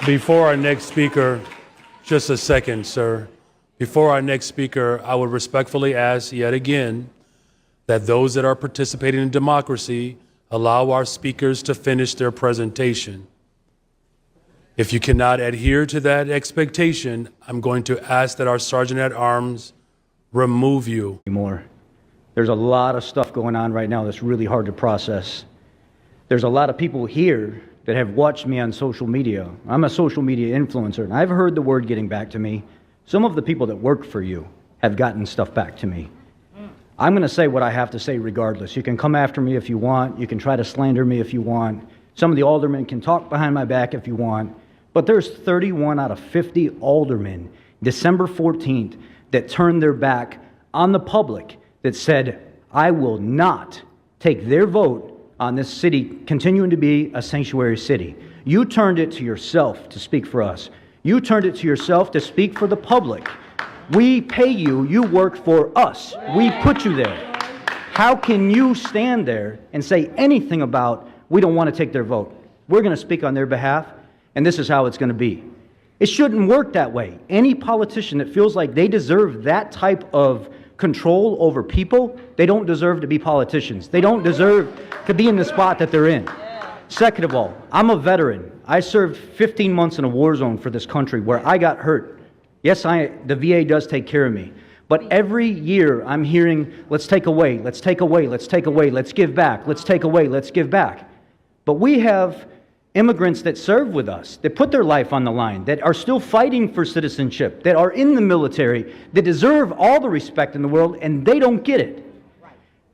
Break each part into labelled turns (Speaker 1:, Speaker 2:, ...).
Speaker 1: Before our next speaker, just a second, sir. Before our next speaker, I would respectfully ask yet again that those that are participating in democracy allow our speakers to finish their presentation. If you cannot adhere to that expectation, I'm going to ask that our Sergeant at Arms remove you.
Speaker 2: There's a lot of stuff going on right now that's really hard to process. There's a lot of people here that have watched me on social media. I'm a social media influencer, and I've heard the word getting back to me. Some of the people that work for you have gotten stuff back to me. I'm going to say what I have to say regardless. You can come after me if you want. You can try to slander me if you want. Some of the aldermen can talk behind my back if you want. But there's 31 out of 50 aldermen, December 14th, that turned their back on the public, that said, I will not take their vote on this city continuing to be a sanctuary city. You turned it to yourself to speak for us. You turned it to yourself to speak for the public. We pay you, you work for us. We put you there. How can you stand there and say anything about, we don't want to take their vote? We're going to speak on their behalf, and this is how it's going to be. It shouldn't work that way. Any politician that feels like they deserve that type of control over people, they don't deserve to be politicians. They don't deserve to be in the spot that they're in. Second of all, I'm a veteran. I served 15 months in a war zone for this country where I got hurt. Yes, the VA does take care of me. But every year I'm hearing, let's take away, let's take away, let's take away, let's give back, let's take away, let's give back. But we have immigrants that serve with us, that put their life on the line, that are still fighting for citizenship, that are in the military, that deserve all the respect in the world, and they don't get it.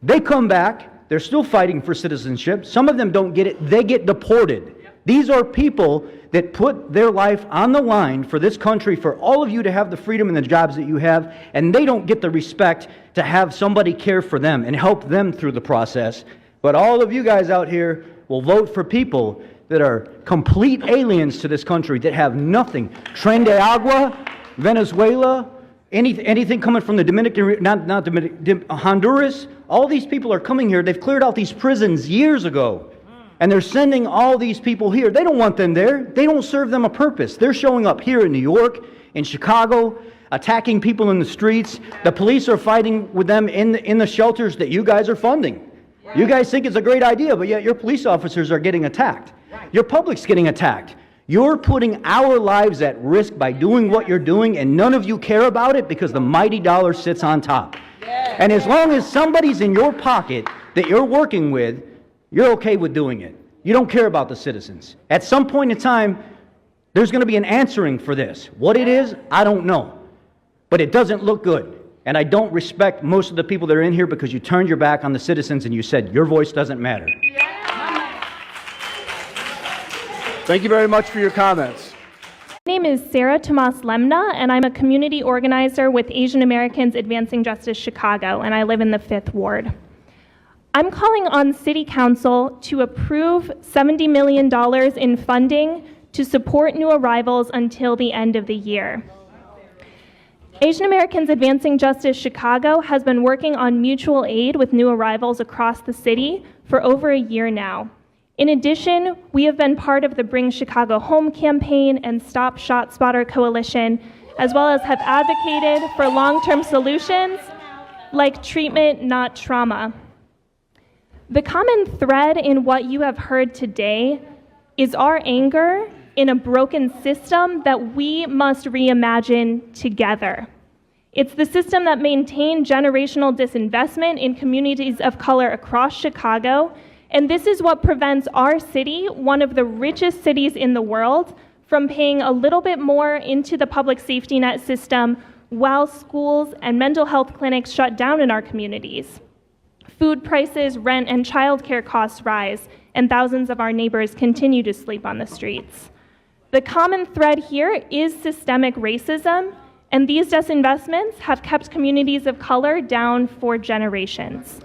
Speaker 2: They come back, they're still fighting for citizenship. Some of them don't get it, they get deported. These are people that put their life on the line for this country, for all of you to have the freedom and the jobs that you have, and they don't get the respect to have somebody care for them and help them through the process. But all of you guys out here will vote for people that are complete aliens to this country, that have nothing. Tren de Agua, Venezuela, anything coming from the Honduras, all these people are coming here. They've cleared out these prisons years ago, and they're sending all these people here. They don't want them there. They don't serve them a purpose. They're showing up here in New York, in Chicago, attacking people in the streets. The police are fighting with them in the shelters that you guys are funding. You guys think it's a great idea, but yet your police officers are getting attacked. Your public's getting attacked. You're putting our lives at risk by doing what you're doing, and none of you care about it because the mighty dollar sits on top. And as long as somebody's in your pocket that you're working with, you're okay with doing it. You don't care about the citizens. At some point in time, there's going to be an answering for this. What it is, I don't know. But it doesn't look good. And I don't respect most of the people that are in here because you turned your back on the citizens and you said your voice doesn't matter.
Speaker 3: Thank you very much for your comments.
Speaker 4: My name is Sarah Tomas Lemna, and I'm a community organizer with Asian Americans Advancing Justice Chicago, and I live in the 5th Ward. I'm calling on City Council to approve $70 million in funding to support new arrivals until the end of the year. Asian Americans Advancing Justice Chicago has been working on mutual aid with new arrivals across the city for over a year now. In addition, we have been part of the Bring Chicago Home campaign and Stop Shot Spotter Coalition, as well as have advocated for long-term solutions like treatment, not trauma. The common thread in what you have heard today is our anger in a broken system that we must reimagine together. It's the system that maintained generational disinvestment in communities of color across Chicago, and this is what prevents our city, one of the richest cities in the world, from paying a little bit more into the public safety net system while schools and mental health clinics shut down in our communities. Food prices, rent, and childcare costs rise, and thousands of our neighbors continue to sleep on the streets. The common thread here is systemic racism, and these disinvestments have kept communities of color down for generations.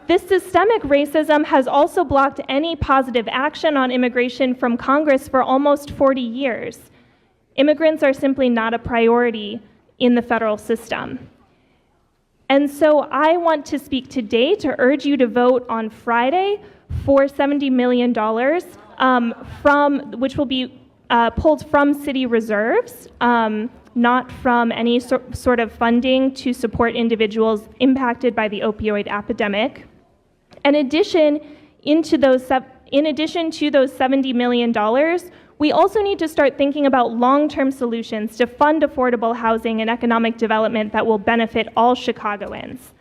Speaker 4: This systemic racism has also blocked any positive action on immigration from Congress for almost 40 years. Immigrants are simply not a priority in the federal system. And so I want to speak today to urge you to vote on Friday for $70 million, which will be pulled from city reserves, not from any sort of funding to support individuals impacted by the opioid epidemic. In addition to those $70 million, we also need to start thinking about long-term solutions to fund affordable housing and economic development that will benefit all Chicagoans.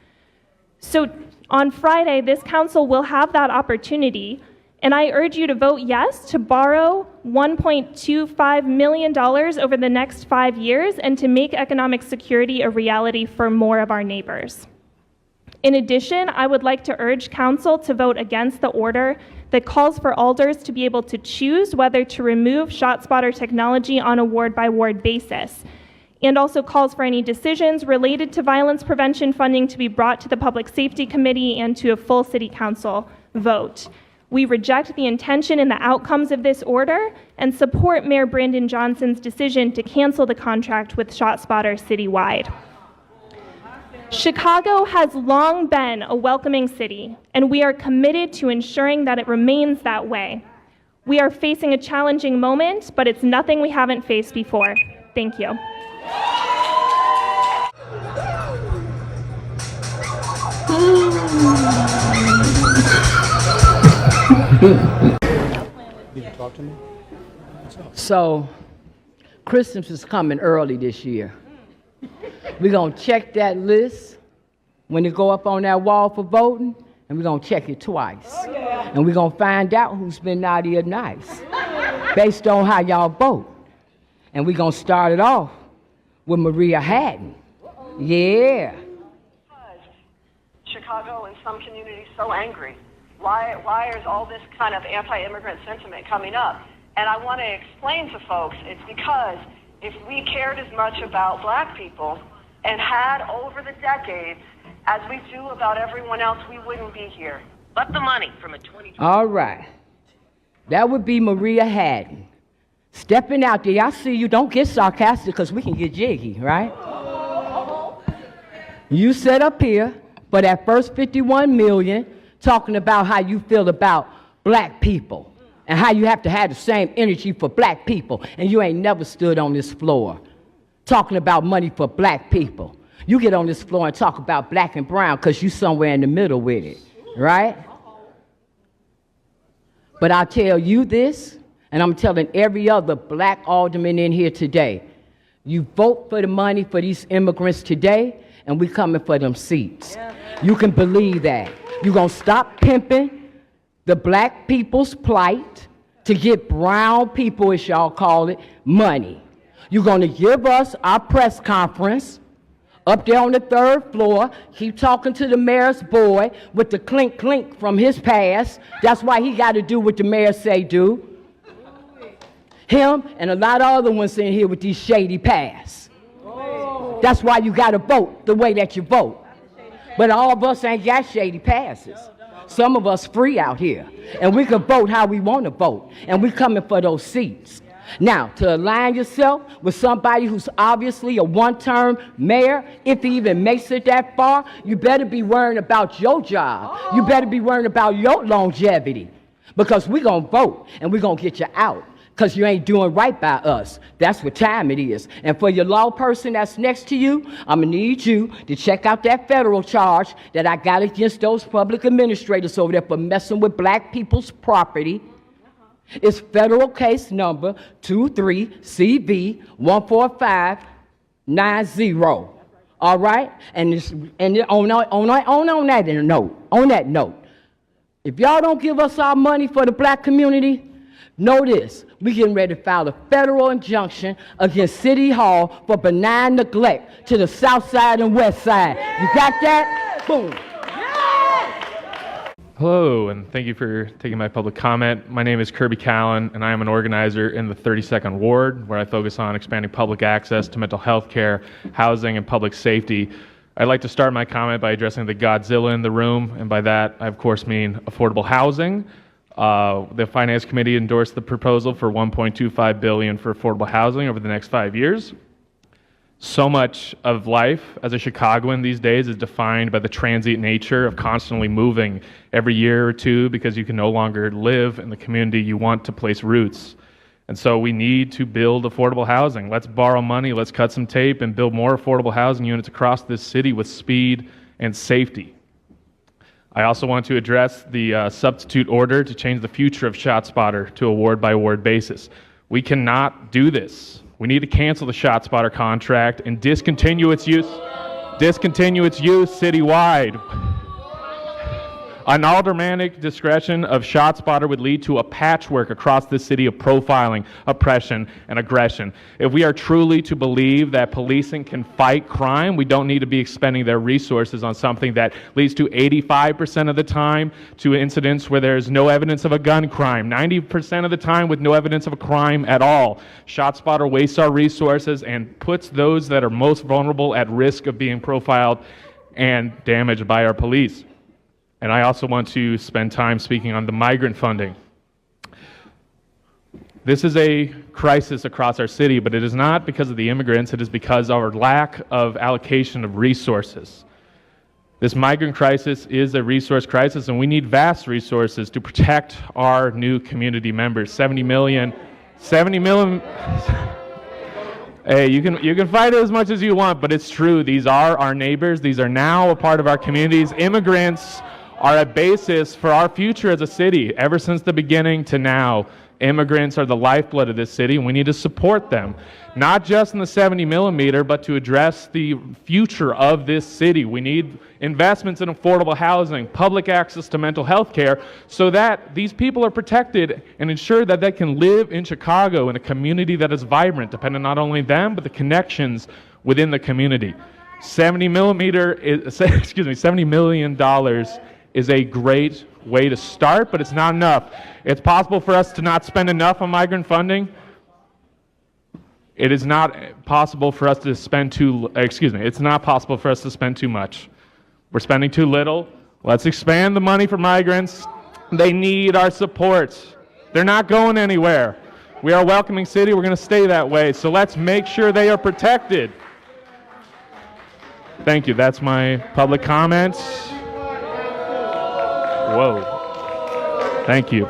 Speaker 4: So on Friday, this council will have that opportunity, and I urge you to vote yes to borrow $1.25 million over the next 5 years and to make economic security a reality for more of our neighbors. In addition, I would like to urge council to vote against the order that calls for alders to be able to choose whether to remove ShotSpotter technology on a ward-by-ward basis, and also calls for any decisions related to violence prevention funding to be brought to the Public Safety Committee and to a full City Council vote. We reject the intention and the outcomes of this order and support Mayor Brandon Johnson's decision to cancel the contract with ShotSpotter citywide. Chicago has long been a welcoming city, and we are committed to ensuring that it remains that way. We are facing a challenging moment, but it's nothing we haven't faced before. Thank you.
Speaker 5: So, Christmas is coming early this year. We're going to check that list when it go up on that wall for voting, and we're going to check it twice. And we're going to find out who's been naughty or nice based on how y'all vote. And we're going to start it off with Maria Haddon. Yeah.
Speaker 6: Chicago and some communities so angry? Why is all this kind of anti-immigrant sentiment coming up? And I want to explain to folks, it's because if we cared as much about black people and had over the decades as we do about everyone else, we wouldn't be here. But the money from a 2020.
Speaker 5: All right. That would be Maria Haddon. Stepping out there, I see you. Don't get sarcastic because we can get jiggy, right? You set up here for that first 51 million talking about how you feel about black people and how you have to have the same energy for black people, and you ain't never stood on this floor talking about money for black people. You get on this floor and talk about black and brown because you somewhere in the middle with it, right? But I'll tell you this, and I'm telling every other black alderman in here today, you vote for the money for these immigrants today, and we coming for them seats. You can believe that. You're going to stop pimping the black people's plight to get brown people, as y'all call it, money. You're going to give us our press conference up there on the 3rd floor, keep talking to the mayor's boy with the clink clink from his past. That's why he got to do what the mayor say do. Him and a lot of other ones in here with these shady pasts. That's why you got to vote the way that you vote. But all of us ain't got shady passes. Some of us free out here, and we can vote how we want to vote, and we coming for those seats. Now, to align yourself with somebody who's obviously a one-term mayor, if he even makes it that far, you better be worrying about your job. You better be worrying about your longevity, because we're going to vote, and we're going to get you out, because you ain't doing right by us. That's what time it is. And for your law person that's next to you, I'm going to need you to check out that federal charge that I got against those public administrators over there for messing with black people's property. It's federal case number 23CV14590. All right? And on that note, if y'all don't give us our money for the black community, know this, we getting ready to file a federal injunction against City Hall for benign neglect to the south side and west side. You got that? Boom.
Speaker 7: Hello, and thank you for taking my public comment. My name is Kirby Callan, and I am an organizer in the 32nd Ward, where I focus on expanding public access to mental health care, housing, and public safety. I'd like to start my comment by addressing the Godzilla in the room, and by that, I of course mean affordable housing. The Finance Committee endorsed the proposal for $1.25 billion for affordable housing over the next 5 years. So much of life as a Chicagoan these days is defined by the transient nature of constantly moving every year or two because you can no longer live in the community you want to place roots. And so we need to build affordable housing. Let's borrow money, let's cut some tape and build more affordable housing units across this city with speed and safety. I also want to address the substitute order to change the future of ShotSpotter to a ward-by-ward basis. We cannot do this. We need to cancel the ShotSpotter contract and discontinue its use citywide. An aldermanic discretion of ShotSpotter would lead to a patchwork across the city of profiling, oppression, and aggression. If we are truly to believe that policing can fight crime, we don't need to be expending their resources on something that leads to 85% of the time to incidents where there's no evidence of a gun crime, 90% of the time with no evidence of a crime at all. ShotSpotter wastes our resources and puts those that are most vulnerable at risk of being profiled and damaged by our police. And I also want to spend time speaking on the migrant funding. This is a crisis across our city, but it is not because of the immigrants, it is because of our lack of allocation of resources. This migrant crisis is a resource crisis, and we need vast resources to protect our new community members. 70 million. Hey, you can fight it as much as you want, but it's true. These are our neighbors. These are now a part of our communities. Immigrants are a basis for our future as a city. Ever since the beginning to now, immigrants are the lifeblood of this city, and we need to support them, not just in the 70 millimeter, but to address the future of this city. We need investments in affordable housing, public access to mental health care, so that these people are protected and ensure that they can live in Chicago in a community that is vibrant, depending not only on them, but the connections within the community. $70 million is a great way to start, but it's not enough. It's possible for us to not spend enough on migrant funding. It is not possible for us to spend it's not possible for us to spend too much. We're spending too little. Let's expand the money for migrants. They need our support. They're not going anywhere. We are a welcoming city. We're going to stay that way. So let's make sure they are protected. Thank you. That's my public comments. Whoa. Thank you.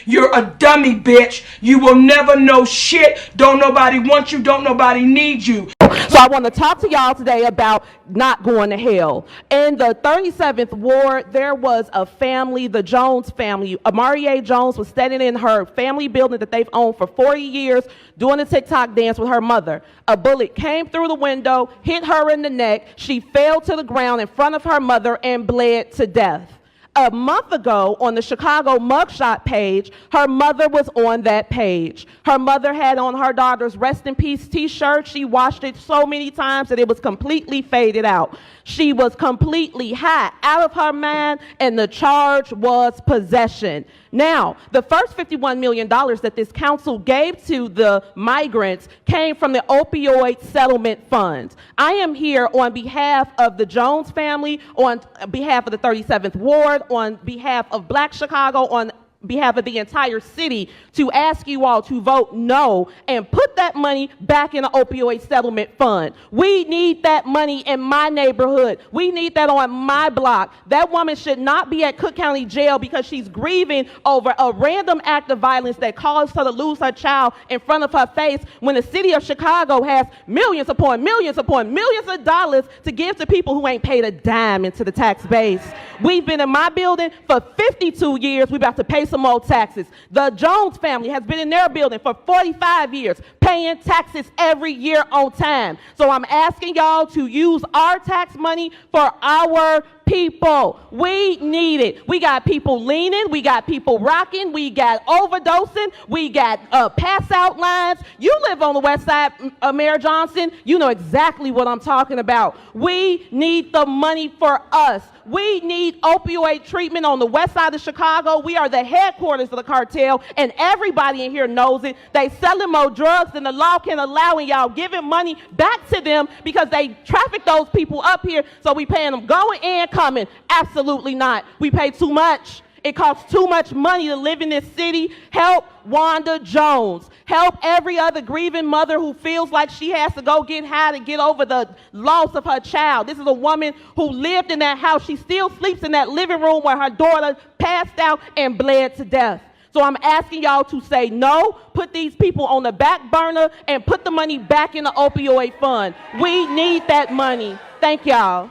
Speaker 8: You're a dummy, bitch. You will never know shit. Don't nobody want you. Don't nobody need you.
Speaker 9: So I want to talk to y'all today about not going to hell. In the 37th Ward, there was a family, the Jones family. Amarie Jones was standing in her family building that they've owned for 40 years doing a TikTok dance with her mother. A bullet came through the window, hit her in the neck. She fell to the ground in front of her mother and bled to death. A month ago, on the Chicago mugshot page, her mother was on that page. Her mother had on her daughter's Rest in Peace t-shirt. She washed it so many times that it was completely faded out. She was completely high, out of her mind, and the charge was possession. Now, the first $51 million that this council gave to the migrants came from the opioid settlement funds. I am here on behalf of the Jones family, on behalf of the 37th Ward, on behalf of Black Chicago, on behalf of the entire city, to ask you all to vote no and put that money back in the opioid settlement fund. We need that money in my neighborhood. We need that on my block. That woman should not be at Cook County Jail because she's grieving over a random act of violence that caused her to lose her child in front of her face, when the city of Chicago has millions upon millions upon millions of dollars to give to people who ain't paid a dime into the tax base. We've been in my building for 52 years. We're about to pay some more taxes. The Jones family has been in their building for 45 years, paying taxes every year on time. So I'm asking y'all to use our tax money for our people. We need it. We got people leaning, we got people rocking, we got overdosing, we got pass out lines. You live on the west side, Mayor Johnson, you know exactly what I'm talking about. We need the money for us. We need opioid treatment on the west side of Chicago. We are the headquarters of the cartel, and everybody in here knows it. They selling more drugs than the law can allow, and y'all giving money back to them because they traffic those people up here, so we paying them going and coming. Absolutely not. We pay too much. It costs too much money to live in this city. Help Wanda Jones. Help every other grieving mother who feels like she has to go get high to get over the loss of her child. This is a woman who lived in that house. She still sleeps in that living room where her daughter passed out and bled to death. So I'm asking y'all to say no, put these people on the back burner, and put the money back in the opioid fund. We need that money. Thank y'all.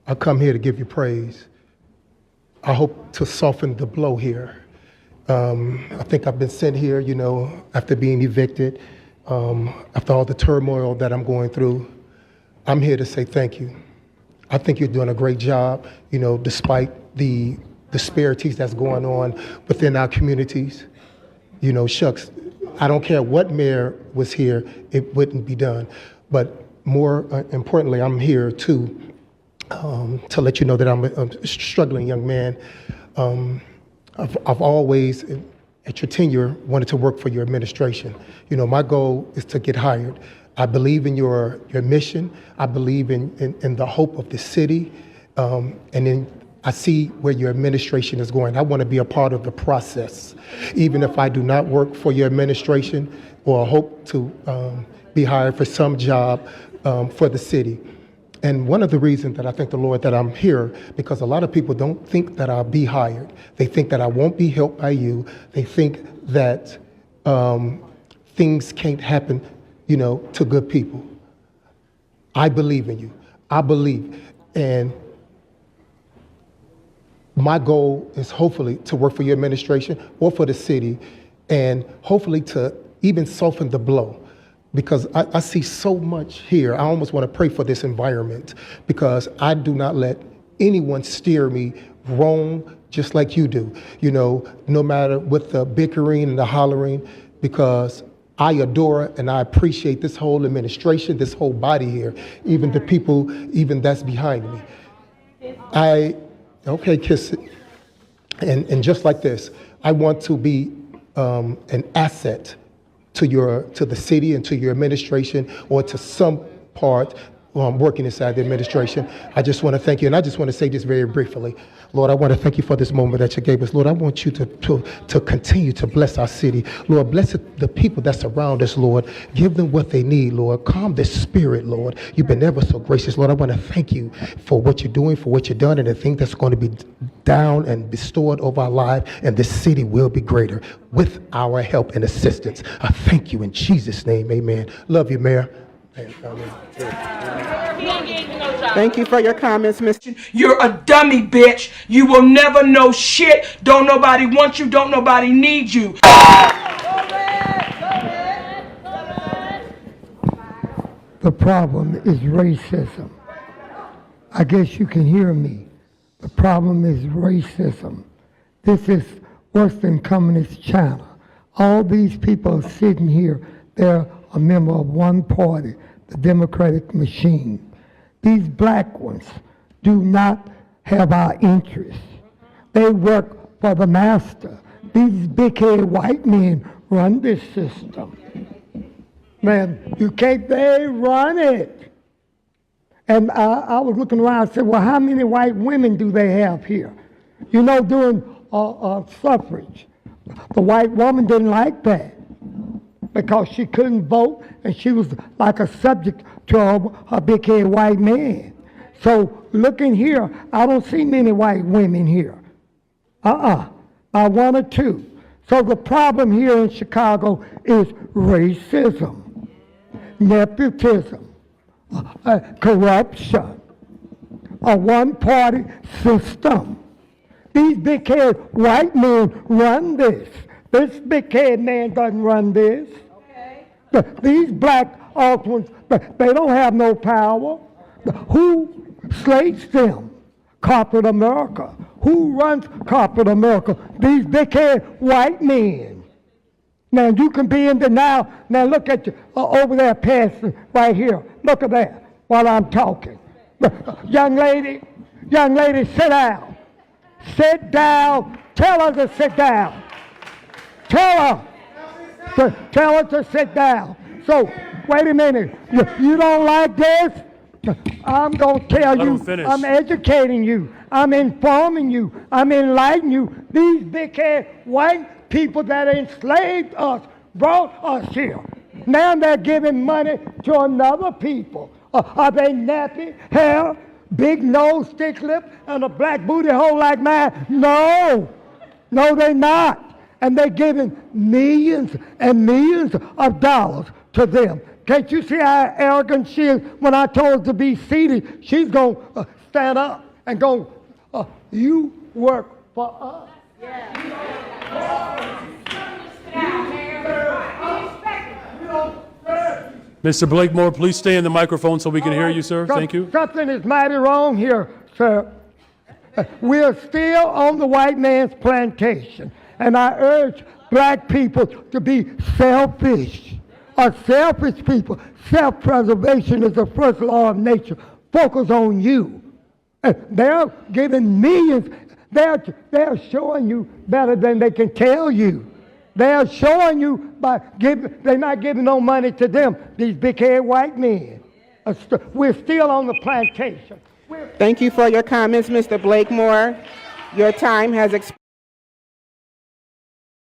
Speaker 10: I come here to give you praise. I hope to soften the blow here. I think I've been sent here, after being evicted, after all the turmoil that I'm going through. I'm here to say thank you. I think you're doing a great job, despite the disparities that's going on within our communities. Shucks, I don't care what mayor was here, it wouldn't be done. But more importantly, I'm here to let you know that I'm a struggling young man. I've always, at your tenure, wanted to work for your administration. My goal is to get hired. I believe in your mission. I believe in the hope of the city. And then I see where your administration is going. I want to be a part of the process. Even if I do not work for your administration or hope to be hired for some job for the city. And one of the reasons that I thank the Lord that I'm here, because a lot of people don't think that I'll be hired. They think that I won't be helped by you. They think that things can't happen, to good people. I believe in you. I believe. And my goal is hopefully to work for your administration or for the city, and hopefully to even soften the blow. Because I see so much here. I almost want to pray for this environment, because I do not let anyone steer me wrong, just like you do. No matter with the bickering and the hollering, because I adore and I appreciate this whole administration, this whole body here, even the people, even that's behind me. Okay, kiss it. And just like this, I want to be an asset to the city and to your administration, or to some part working inside the administration. I just want to thank you, and I just want to say this very briefly. Lord, I want to thank you for this moment that you gave us. Lord, I want you to continue to bless our city. Lord, bless the people that surround us, Lord. Give them what they need, Lord. Calm their spirit, Lord. You've been ever so gracious, Lord. I want to thank you for what you're doing, for what you've done, and the thing that's going to be down and bestowed over our life, and this city will be greater with our help and assistance. I thank you in Jesus' name, amen. Love you, Mayor.
Speaker 9: Thank you for your comments, Mr.
Speaker 8: You're a dummy, bitch. You will never know shit. Don't nobody want you. Don't nobody need you.
Speaker 11: The problem is racism. I guess you can hear me. The problem is racism. This is worse than Communist China. All these people are sitting here. They're a member of one party, the Democratic machine. These black ones do not have our interests. They work for the master. These big-headed white men run this system. Man, they run it. And I was looking around and said, well, how many white women do they have here? During suffrage, the white woman didn't like that, because she couldn't vote, and she was like a subject to a big-headed white man. So looking here, I don't see many white women here. By one or two. So the problem here in Chicago is racism, nepotism, corruption, a one-party system. These big-headed white men run this. This big-headed man doesn't run this. Okay. These black ones, they don't have no power. Who slates them? Corporate America. Who runs corporate America? These big-headed white men. Now, you can be in denial. Now, look at you over there passing right here. Look at that while I'm talking. Young lady, sit down. Sit down. Tell her to sit down. Tell her to sit down. So, wait a minute. You don't like this? I'm going to tell you. I'm educating you. I'm informing you. I'm enlightening you. These big-headed white people that enslaved us brought us here. Now they're giving money to another people. Are they nappy, hair, big nose, thick lip, and a black booty hole like mine? No. No, they're not. And they're giving millions and millions of dollars to them. Can't you see how arrogant she is? When I told her to be seated, she's going to stand up and go, you work for us.
Speaker 1: Mr. Blakemore, please stay in the microphone so we can hear you, sir. Thank you.
Speaker 11: Something is mighty wrong here, sir. We're still on the white man's plantation, and I urge black people to be selfish. Are selfish people. Self-preservation is the first law of nature. Focus on you. And they're giving millions. They're showing you better than they can tell you. They're showing you by giving. They're not giving no money to them. These big-headed white men. We're still on the plantation.
Speaker 9: Thank you for your comments, Mr. Blakemore. Your time has expired.